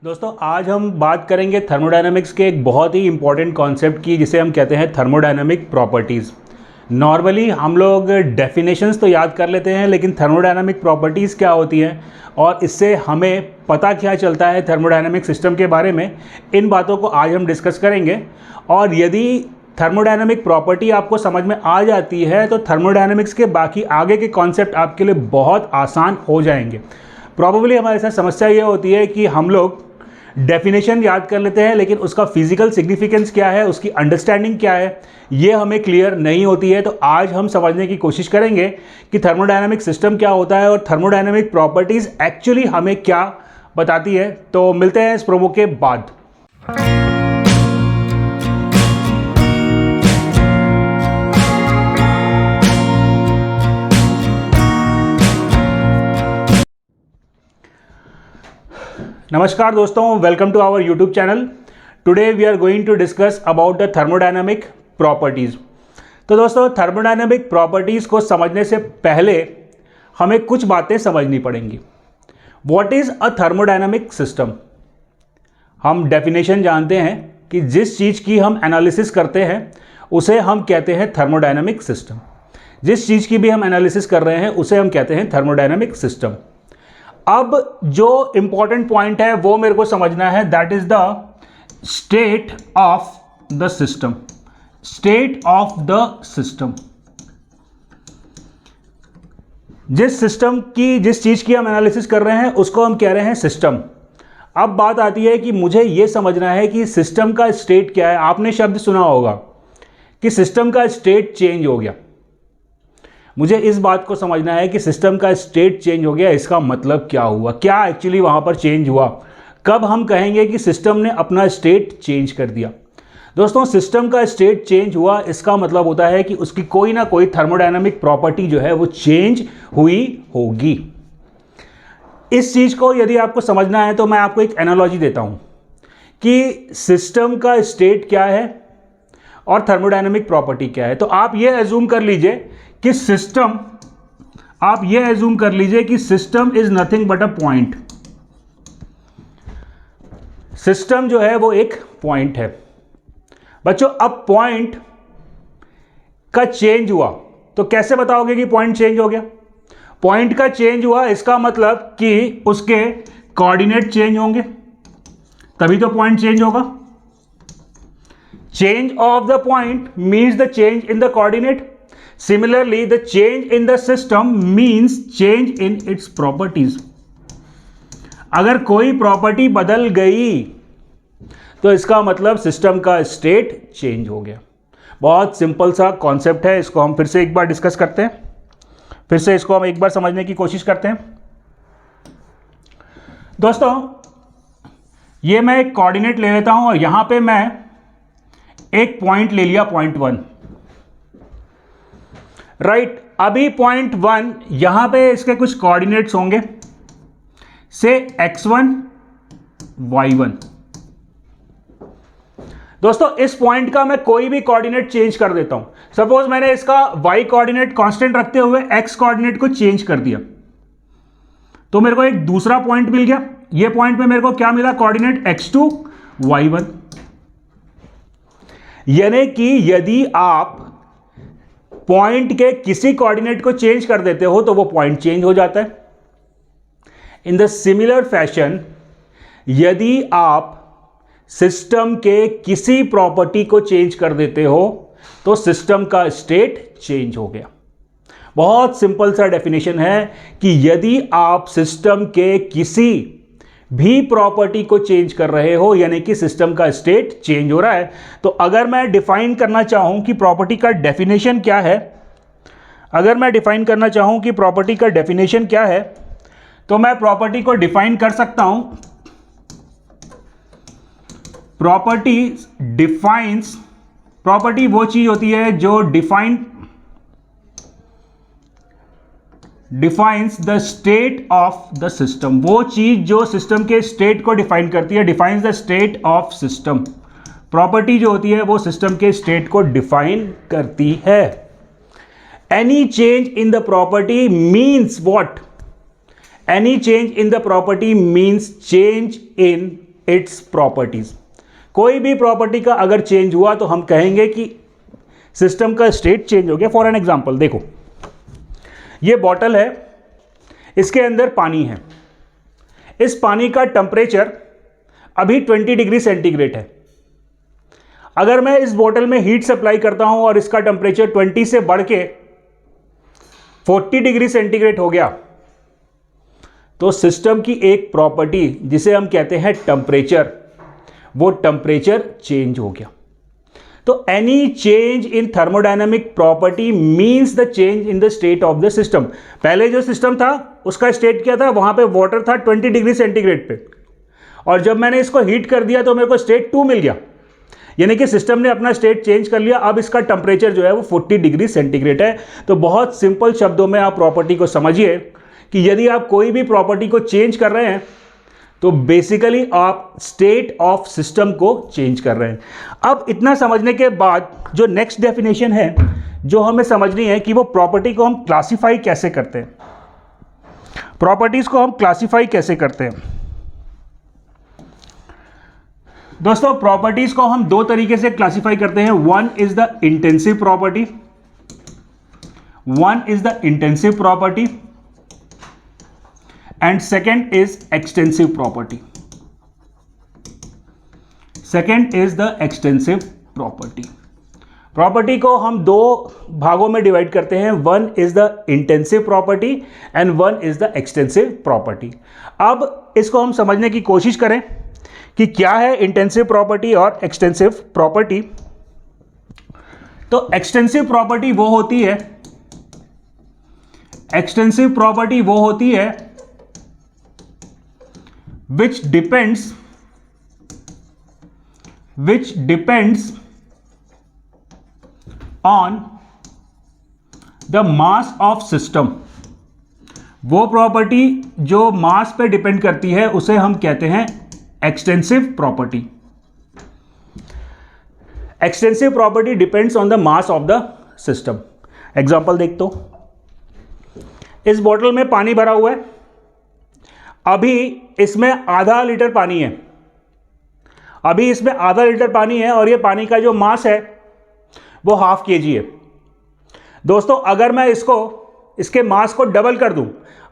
दोस्तों आज हम बात करेंगे थर्मोडायनामिक्स के एक बहुत ही इंपॉर्टेंट कॉन्सेप्ट की, जिसे हम कहते हैं थर्मोडायनामिक प्रॉपर्टीज़। नॉर्मली हम लोग डेफिनेशंस तो याद कर लेते हैं, लेकिन थर्मोडायनामिक प्रॉपर्टीज़ क्या होती हैं और इससे हमें पता क्या चलता है थर्मोडायनामिक सिस्टम के बारे में, इन बातों को आज हम डिस्कस करेंगे। और यदि थर्मोडायनामिक प्रॉपर्टी आपको समझ में आ जाती है तो थर्मोडायनामिक्स के बाकी आगे के कॉन्सेप्ट आपके लिए बहुत आसान हो जाएंगे। प्रॉबेबली हमारे साथ समस्या ये होती है कि हम लोग डेफिनेशन याद कर लेते हैं, लेकिन उसका फिजिकल सिग्निफिकेंस क्या है, उसकी अंडरस्टैंडिंग क्या है, ये हमें क्लियर नहीं होती है। तो आज हम समझने की कोशिश करेंगे कि थर्मोडायनामिक सिस्टम क्या होता है और थर्मोडायनामिक प्रॉपर्टीज़ एक्चुअली हमें क्या बताती है। तो मिलते हैं इस प्रोमो के बाद। नमस्कार दोस्तों, welcome to our YouTube channel. Today we are going to discuss about the thermodynamic properties. तो दोस्तों, थर्मोडायनामिक प्रॉपर्टीज़ को समझने से पहले हमें कुछ बातें समझनी पड़ेंगी। What is a thermodynamic system? हम डेफिनेशन जानते हैं कि जिस चीज़ की हम एनालिसिस करते हैं उसे हम कहते हैं थर्मोडायनामिक सिस्टम। जिस चीज़ की भी हम एनालिसिस कर रहे हैं उसे हम कहते हैं थर्मोडायनामिक सिस्टम। अब जो इंपॉर्टेंट पॉइंट है वो मेरे को समझना है, that is the state of the system. State of the system, जिस सिस्टम की, जिस चीज की हम एनालिसिस कर रहे हैं उसको हम कह रहे हैं सिस्टम। अब बात आती है कि मुझे यह समझना है कि सिस्टम का स्टेट क्या है। आपने शब्द सुना होगा कि सिस्टम का स्टेट चेंज हो गया। मुझे इस बात को समझना है कि सिस्टम का स्टेट चेंज हो गया, इसका मतलब क्या हुआ, क्या एक्चुअली वहां पर चेंज हुआ। कब हम कहेंगे कि सिस्टम ने अपना स्टेट चेंज कर दिया? दोस्तों, सिस्टम का स्टेट चेंज हुआ, इसका मतलब होता है कि उसकी कोई ना कोई थर्मोडायनामिक प्रॉपर्टी जो है वो चेंज हुई होगी। इस चीज को यदि आपको समझना है तो मैं आपको एक एनालॉजी देता हूं कि सिस्टम का स्टेट क्या है और थर्मोडायनामिक प्रॉपर्टी क्या है। तो आप ये एज्यूम कर लीजिए कि सिस्टम, आप ये एज्यूम कर लीजिए कि system is nothing but a point. System जो है वो एक पॉइंट है। बच्चों, अब पॉइंट का चेंज हुआ तो कैसे बताओगे कि पॉइंट चेंज हो गया? पॉइंट का चेंज हुआ, इसका मतलब कि उसके कोऑर्डिनेट चेंज होंगे, तभी तो पॉइंट चेंज होगा। Change of the point means the change in the coordinate. Similarly, the change in the system means change in its properties. अगर कोई प्रॉपर्टी बदल गई तो इसका मतलब सिस्टम का स्टेट चेंज हो गया। बहुत सिंपल सा कॉन्सेप्ट है, इसको हम फिर से एक बार डिस्कस करते हैं, फिर से इसको हम एक बार समझने की कोशिश करते हैं। दोस्तों, ये मैं एक कोऑर्डिनेट ले लेता हूं और यहां पे मैं एक पॉइंट ले लिया, पॉइंट 1, राइट। अभी पॉइंट 1, यहां पे इसके कुछ कोऑर्डिनेट्स होंगे, से x1 y1। दोस्तों, इस पॉइंट का मैं कोई भी कोऑर्डिनेट चेंज कर देता हूं। सपोज मैंने इसका y कोऑर्डिनेट कांस्टेंट रखते हुए x कोऑर्डिनेट को चेंज कर दिया, तो मेरे को एक दूसरा पॉइंट मिल गया। ये पॉइंट पे मेरे को क्या मिला? Coordinate x2 y1। यानी कि यदि आप पॉइंट के किसी कोऑर्डिनेट को चेंज कर देते हो तो वो पॉइंट चेंज हो जाता है। इन द सिमिलर फैशन, यदि आप सिस्टम के किसी प्रॉपर्टी को चेंज कर देते हो तो सिस्टम का स्टेट चेंज हो गया। बहुत सिंपल सा डेफिनेशन है कि यदि आप सिस्टम के किसी भी प्रॉपर्टी को चेंज कर रहे हो, यानी कि सिस्टम का स्टेट चेंज हो रहा है। तो अगर मैं डिफाइन करना चाहूं कि प्रॉपर्टी का डेफिनेशन क्या है, अगर मैं डिफाइन करना चाहूं कि प्रॉपर्टी का डेफिनेशन क्या है, तो मैं प्रॉपर्टी को डिफाइन कर सकता हूं। प्रॉपर्टी डिफाइंस, प्रॉपर्टी वो चीज होती है जो defines the state of the system. वो चीज जो सिस्टम के स्टेट को डिफाइन करती है, defines the state of system. Property जो होती है वो सिस्टम के स्टेट को डिफाइन करती है। Any change in the property means what? Any change in the property means change in its properties. कोई भी प्रॉपर्टी का अगर चेंज हुआ तो हम कहेंगे कि सिस्टम का स्टेट चेंज हो गया। फॉर एन एग्जांपल देखो, ये बॉटल है, इसके अंदर पानी है, इस पानी का टेम्परेचर अभी 20 डिग्री सेंटीग्रेड है। अगर मैं इस बोतल में हीट सप्लाई करता हूं और इसका टेम्परेचर 20 से बढ़ के 40 डिग्री सेंटीग्रेड हो गया, तो सिस्टम की एक प्रॉपर्टी जिसे हम कहते हैं टेम्परेचर, वो टेम्परेचर चेंज हो गया। तो any change in thermodynamic property means the change in the state of the system. पहले जो सिस्टम था उसका स्टेट क्या था, वहां पे वाटर था 20 डिग्री सेंटीग्रेड पे, और जब मैंने इसको हीट कर दिया तो मेरे को स्टेट 2 मिल गया, यानी कि सिस्टम ने अपना स्टेट चेंज कर लिया। अब इसका टेम्परेचर जो है वो 40 डिग्री सेंटीग्रेड है। तो बहुत सिंपल शब्दों में आप प्रॉपर्टी को समझिए कि यदि आप कोई भी प्रॉपर्टी को चेंज कर रहे हैं तो बेसिकली आप स्टेट ऑफ सिस्टम को चेंज कर रहे हैं। अब इतना समझने के बाद जो नेक्स्ट डेफिनेशन है जो हमें समझनी है कि वो प्रॉपर्टी को हम क्लासिफाई कैसे करते हैं, प्रॉपर्टीज को हम क्लासिफाई कैसे करते हैं। दोस्तों, प्रॉपर्टीज को हम दो तरीके से क्लासिफाई करते हैं। One is the intensive property, one is the intensive property and second is extensive property. Second is the extensive property. Property को हम दो भागों में डिवाइड करते हैं, one is the intensive property and one is the extensive property. अब इसको हम समझने की कोशिश करें कि क्या है इंटेंसिव प्रॉपर्टी और एक्सटेंसिव प्रॉपर्टी। तो एक्सटेंसिव प्रॉपर्टी वो होती है, एक्सटेंसिव प्रॉपर्टी वो होती है which depends on the mass of system। वो प्रॉपर्टी जो मास पे डिपेंड करती है उसे हम कहते हैं extensive property. Extensive property depends on the mass of the system. Example देख, तो इस बोतल में पानी भरा हुआ है, अभी इसमें आधा लीटर पानी है, अभी इसमें आधा लीटर पानी है और ये पानी का जो मास है वो ½ kg है। दोस्तों, अगर मैं इसके मास को डबल कर दूं,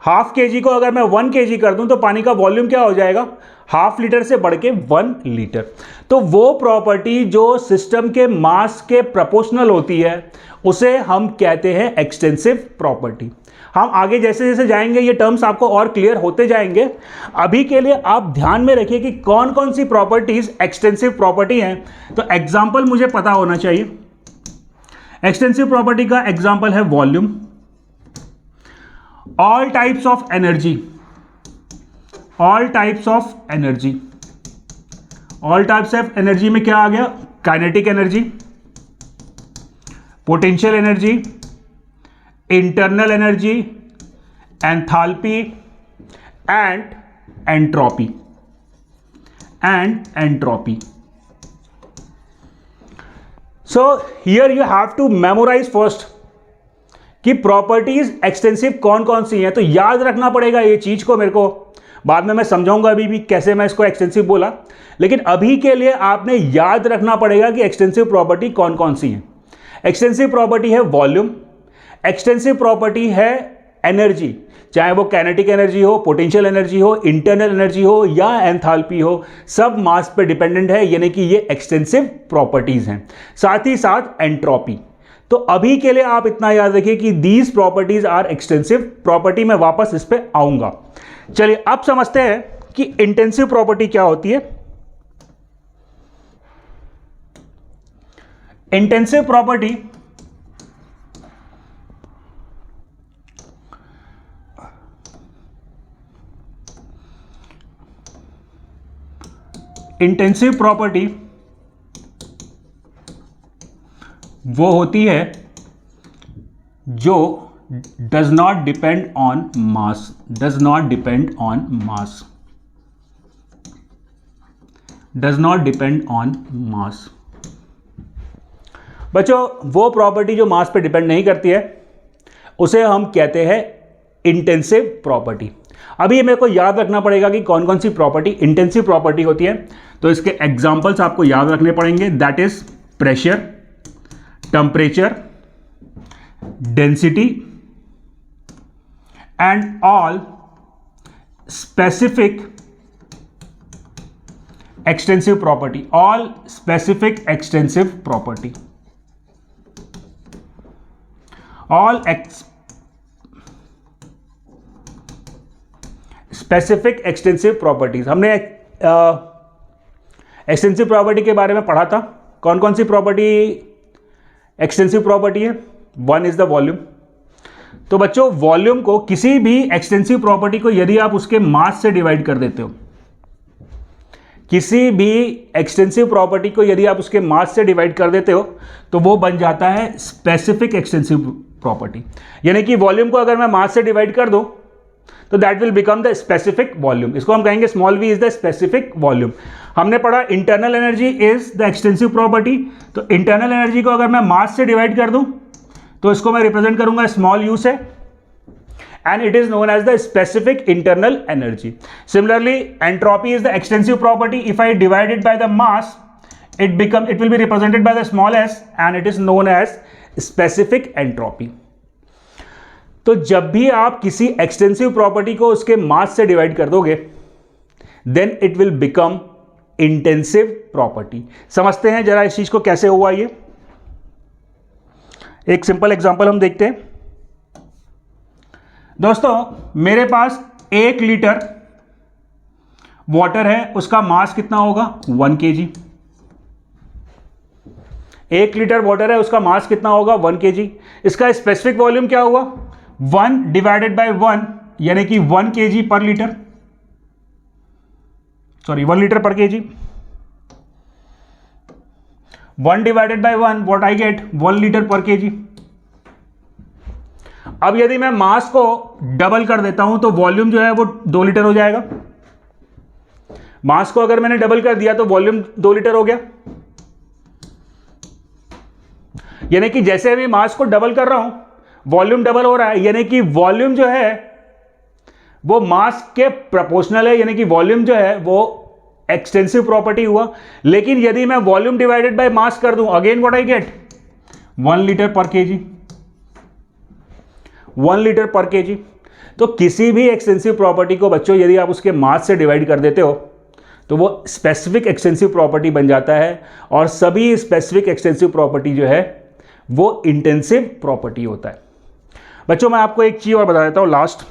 ½ kg को अगर मैं 1 kg कर दूं तो पानी का वॉल्यूम क्या हो जाएगा, ½ लीटर से बढ़ के 1 लीटर। तो वो प्रॉपर्टी जो सिस्टम के मास के प्रोपोर्शनल होती है उसे हम कहते हैं एक्सटेंसिव प्रॉपर्टी। हम आगे जैसे जैसे जाएंगे ये टर्म्स आपको और क्लियर होते जाएंगे। अभी के लिए आप ध्यान में रखिए कि कौन कौन सी प्रॉपर्टीज एक्सटेंसिव प्रॉपर्टी हैं। तो एग्जांपल मुझे पता होना चाहिए। एक्सटेंसिव प्रॉपर्टी का एग्जांपल है volume, all types of energy, all types of energy. All types of energy में क्या आ गया, kinetic energy, potential energy, internal energy, enthalpy and entropy, so here you have to memorise first कि properties extensive कौन कौन सी हैं। तो याद रखना पड़ेगा ये चीज को, मेरे को बाद में मैं समझाऊंगा अभी भी कैसे मैं इसको एक्सटेंसिव बोला, लेकिन अभी के लिए आपने याद रखना पड़ेगा कि एक्सटेंसिव प्रॉपर्टी कौन कौन सी है। एक्सटेंसिव प्रॉपर्टी है वॉल्यूम, एक्सटेंसिव प्रॉपर्टी है एनर्जी, चाहे वो काइनेटिक एनर्जी हो, पोटेंशियल एनर्जी हो, इंटरनल एनर्जी हो या एंथैल्पी हो, सब मास पे डिपेंडेंट है, यानी कि ये एक्सटेंसिव प्रॉपर्टीज हैं। साथ ही साथ एंट्रोपी। तो अभी के लिए आप इतना याद रखिए कि these properties are extensive property. मैं वापस इस पे आऊंगा। चलिए अब समझते हैं कि इंटेंसिव प्रॉपर्टी क्या होती है। इंटेंसिव प्रॉपर्टी इंटेंसिव प्रॉपर्टी वो होती है जो does not depend on mass, does not depend on mass, does not depend on मास। बच्चों, वो प्रॉपर्टी जो मास पे डिपेंड नहीं करती है उसे हम कहते हैं इंटेंसिव प्रॉपर्टी। अभी मेरे को याद रखना पड़ेगा कि कौन कौन सी प्रॉपर्टी इंटेंसिव प्रॉपर्टी होती है, तो इसके एग्जांपल्स आपको याद रखने पड़ेंगे। That is pressure, temperature, density and all specific extensive property, all specific extensive property, all specific extensive properties. हमने एक्सटेंसिव प्रॉपर्टी के बारे में पढ़ा था। कौन कौन सी प्रॉपर्टी एक्सटेंसिव प्रॉपर्टी है? One is the volume. तो बच्चों, वॉल्यूम को, किसी भी एक्सटेंसिव प्रॉपर्टी को यदि आप उसके मास से डिवाइड कर देते हो, किसी भी एक्सटेंसिव प्रॉपर्टी को यदि आप उसके मास से डिवाइड कर देते हो तो वो बन जाता है स्पेसिफिक एक्सटेंसिव प्रॉपर्टी। यानी कि वॉल्यूम को अगर मैं मास से डिवाइड कर दूं तो that will become the specific volume. इसको हम कहेंगे small v is the specific volume. हमने पढ़ा internal energy is the extensive property. तो इंटरनल एनर्जी को अगर मैं मास से डिवाइड कर दूं तो इसको मैं रिप्रेजेंट करूंगा स्मॉल u से, and it is known as the specific internal energy. Similarly entropy is the extensive property. If I divide it by the mass it will be represented by the small s and it is known as specific entropy। तो जब भी आप किसी extensive property को उसके मास से divide कर दोगे then it will become intensive property. समझते हैं जरा इस चीज को कैसे हुआ। ये एक सिंपल एग्जांपल हम देखते हैं। दोस्तों, मेरे पास 1 लीटर वाटर है, उसका मास कितना होगा? 1 kg। 1 लीटर वाटर है, उसका मास कितना होगा? 1 kg। इसका स्पेसिफिक वॉल्यूम क्या हुआ? 1 डिवाइडेड बाय 1, यानी कि 1 kg पर लीटर, सॉरी 1 लीटर पर kg। 1 divided by 1, what I get? 1 litre पर kg। अब यदि मैं मास को डबल कर देता हूं तो वॉल्यूम जो है वो 2 लीटर हो जाएगा। मास को अगर मैंने डबल कर दिया तो वॉल्यूम 2 लीटर हो गया। यानी कि जैसे अभी मास को डबल कर रहा हूं वॉल्यूम डबल हो रहा है, यानी कि वॉल्यूम जो है वो मास के प्रोपोर्शनल है, यानी कि वॉल्यूम जो है वो एक्सटेंसिव प्रॉपर्टी हुआ। लेकिन यदि मैं वॉल्यूम डिवाइडेड बाय मास कर दूं, again what I get? 1 litre पर kg। 1 लीटर पर kg। तो किसी भी एक्सटेंसिव प्रॉपर्टी को बच्चों यदि आप उसके मास से डिवाइड कर देते हो तो वो स्पेसिफिक एक्सटेंसिव प्रॉपर्टी बन जाता है, और सभी स्पेसिफिक एक्सटेंसिव प्रॉपर्टी जो है वो इंटेंसिव प्रॉपर्टी होता है। बच्चों, मैं आपको एक चीज और बता देता हूं लास्ट,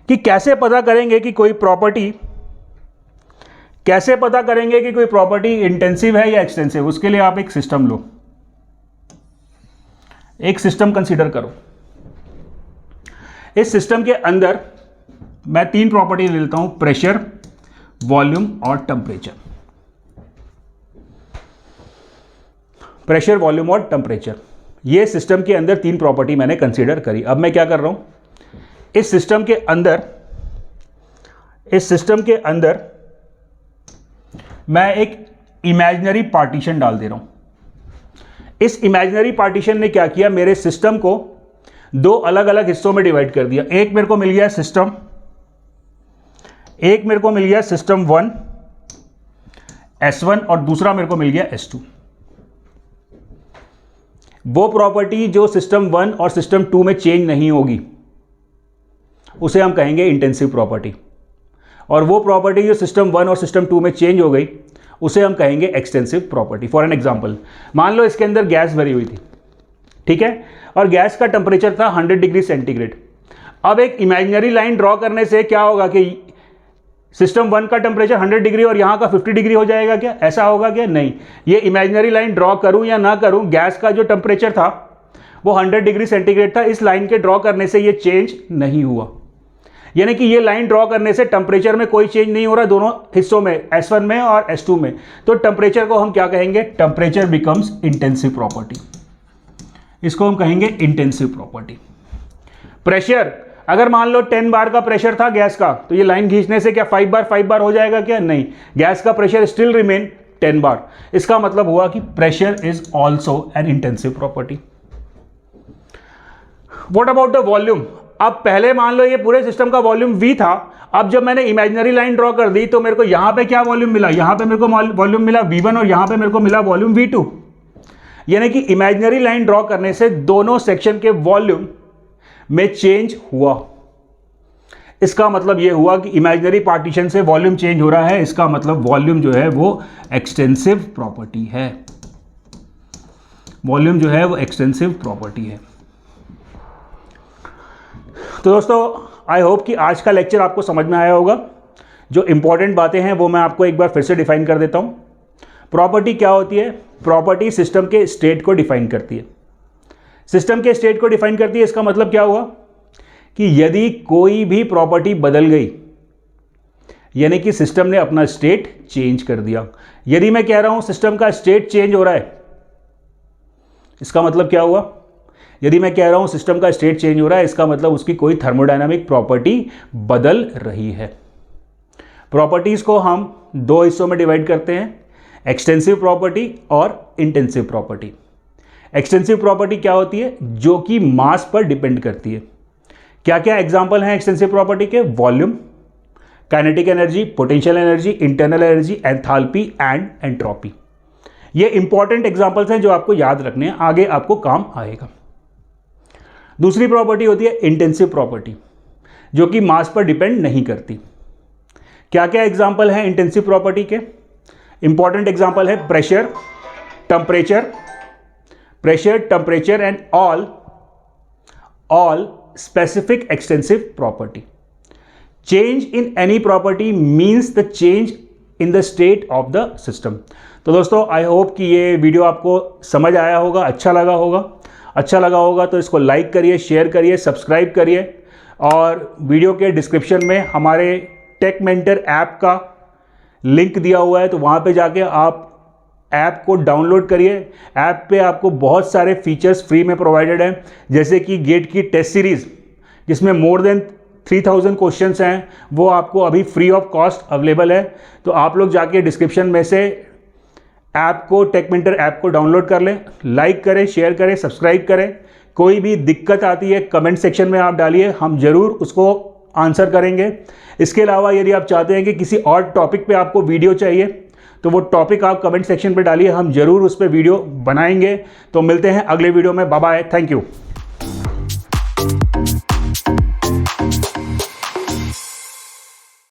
कि कैसे पता करेंगे कि कोई प्रॉपर्टी इंटेंसिव है या एक्सटेंसिव। उसके लिए आप एक सिस्टम लो, एक सिस्टम कंसीडर करो। इस सिस्टम के अंदर मैं 3 प्रॉपर्टी ले लेता हूं, प्रेशर, वॉल्यूम और टेम्परेचर। प्रेशर, वॉल्यूम और टेम्परेचर, ये सिस्टम के अंदर 3 प्रॉपर्टी मैंने कंसीडर करी। अब मैं क्या कर रहा हूं, इस सिस्टम के अंदर मैं एक इमेजिनरी पार्टीशन डाल दे रहा हूं। इस इमेजिनरी पार्टीशन ने क्या किया, मेरे सिस्टम को 2 अलग अलग हिस्सों में डिवाइड कर दिया। एक मेरे को मिल गया सिस्टम 1 S1 और दूसरा मेरे को मिल गया S2। वो प्रॉपर्टी जो सिस्टम 1 और सिस्टम 2 में चेंज नहीं होगी उसे हम कहेंगे इंटेंसिव प्रॉपर्टी, और वो प्रॉपर्टी जो सिस्टम 1 और सिस्टम 2 में चेंज हो गई उसे हम कहेंगे extensive property. For an example, मान लो इसके अंदर गैस भरी हुई थी, ठीक है, और गैस का टेम्परेचर था 100 डिग्री सेंटीग्रेड। अब एक इमेजिनरी लाइन ड्रॉ करने से क्या होगा कि सिस्टम 1 का टेम्परेचर 100 डिग्री और यहां का 50 डिग्री हो जाएगा क्या? ऐसा होगा क्या? नहीं। ये इमेजिनरी लाइन ड्रॉ करूं या ना करूं, गैस का जो टेम्परेचर था वो 100 डिग्री सेंटीग्रेड था। इस लाइन के ड्रॉ करने से ये चेंज नहीं हुआ, यानी कि ये लाइन ड्रॉ करने से टेम्परेचर में कोई चेंज नहीं हो रहा दोनों हिस्सों में, S1 में और S2 में। तो टेम्परेचर को हम क्या कहेंगे? Temperature becomes intensive property. इसको हम कहेंगे इंटेंसिव प्रॉपर्टी। प्रेशर, अगर मान लो 10 बार का प्रेशर था गैस का, तो ये लाइन खींचने से क्या 5 बार हो जाएगा क्या? नहीं, गैस का प्रेशर स्टिल रिमेन 10 बार। इसका मतलब हुआ कि pressure is also an intensive property. What about the volume? अब पहले मान लो ये पूरे सिस्टम का वॉल्यूम V था, अब जब मैंने इमेजिनरी लाइन ड्रॉ कर दी तो मेरे को यहां पे क्या वॉल्यूम मिला, यहां पे मेरे को वॉल्यूम मिला V1 और यहां पे मेरे को मिला वॉल्यूम V2। यानी कि इमेजिनरी लाइन ड्रॉ करने से दोनों सेक्शन के वॉल्यूम में चेंज हुआ। इसका मतलब यह हुआ कि इमेजिनरी पार्टीशन से वॉल्यूम चेंज हो रहा है, इसका मतलब वॉल्यूम जो है वो एक्सटेंसिव प्रॉपर्टी है। वॉल्यूम जो है वो एक्सटेंसिव प्रॉपर्टी है। तो दोस्तों आई होप कि आज का लेक्चर आपको समझ में आया होगा। जो इंपॉर्टेंट बातें हैं वो मैं आपको एक बार फिर से डिफाइन कर देता हूं। प्रॉपर्टी क्या होती है? प्रॉपर्टी सिस्टम के स्टेट को डिफाइन करती है। सिस्टम के स्टेट को डिफाइन करती है, इसका मतलब क्या हुआ कि यदि कोई भी प्रॉपर्टी बदल गई यानी कि सिस्टम ने अपना स्टेट चेंज कर दिया। यदि मैं कह रहा हूं सिस्टम का स्टेट चेंज हो रहा है, इसका मतलब क्या हुआ? यदि मैं कह रहा हूं सिस्टम का स्टेट चेंज हो रहा है, इसका मतलब उसकी कोई थर्मोडायनामिक प्रॉपर्टी बदल रही है। प्रॉपर्टीज को हम दो हिस्सों में डिवाइड करते हैं, एक्सटेंसिव प्रॉपर्टी और इंटेंसिव प्रॉपर्टी। एक्सटेंसिव प्रॉपर्टी क्या होती है? जो कि मास पर डिपेंड करती है। क्या क्या एग्जांपल हैं एक्सटेंसिव प्रॉपर्टी के? Volume, kinetic energy, potential energy, internal energy, enthalpy and entropy. ये इंपॉर्टेंट एग्जांपल्स हैं जो आपको याद रखने हैं, आगे आपको काम आएगा। दूसरी प्रॉपर्टी होती है इंटेंसिव प्रॉपर्टी, जो कि मास पर डिपेंड नहीं करती। क्या क्या एग्जांपल हैं इंटेंसिव प्रॉपर्टी के? इंपॉर्टेंट एग्जांपल है pressure, temperature and all specific extensive property. Change in any property means the change in the state of the system. तो दोस्तों आई होप कि ये वीडियो आपको समझ आया होगा, अच्छा लगा होगा तो इसको लाइक करिए, शेयर करिए, सब्सक्राइब करिए और वीडियो के डिस्क्रिप्शन में हमारे टेक मेंटर ऐप का लिंक दिया हुआ है, तो वहाँ पे जाके आप ऐप को डाउनलोड करिए। ऐप पे आपको बहुत सारे फीचर्स फ्री में प्रोवाइडेड हैं, जैसे कि गेट की टेस्ट सीरीज़ जिसमें मोर देन 3000 क्वेश्चंस हैं, वो आपको अभी फ्री ऑफ कॉस्ट अवेलेबल है। तो आप लोग जाके डिस्क्रिप्शन में से ऐप को, टेक मेंटर ऐप को डाउनलोड कर लें, लाइक करें, शेयर करें, सब्सक्राइब करें। कोई भी दिक्कत आती है कमेंट सेक्शन में आप डालिए, हम ज़रूर उसको आंसर करेंगे। इसके अलावा यदि आप चाहते हैं कि किसी और टॉपिक पे आपको वीडियो चाहिए तो वो टॉपिक आप कमेंट सेक्शन पे डालिए, हम ज़रूर उस पर वीडियो बनाएंगे। तो मिलते हैं अगले वीडियो में। Bye bye, thank you.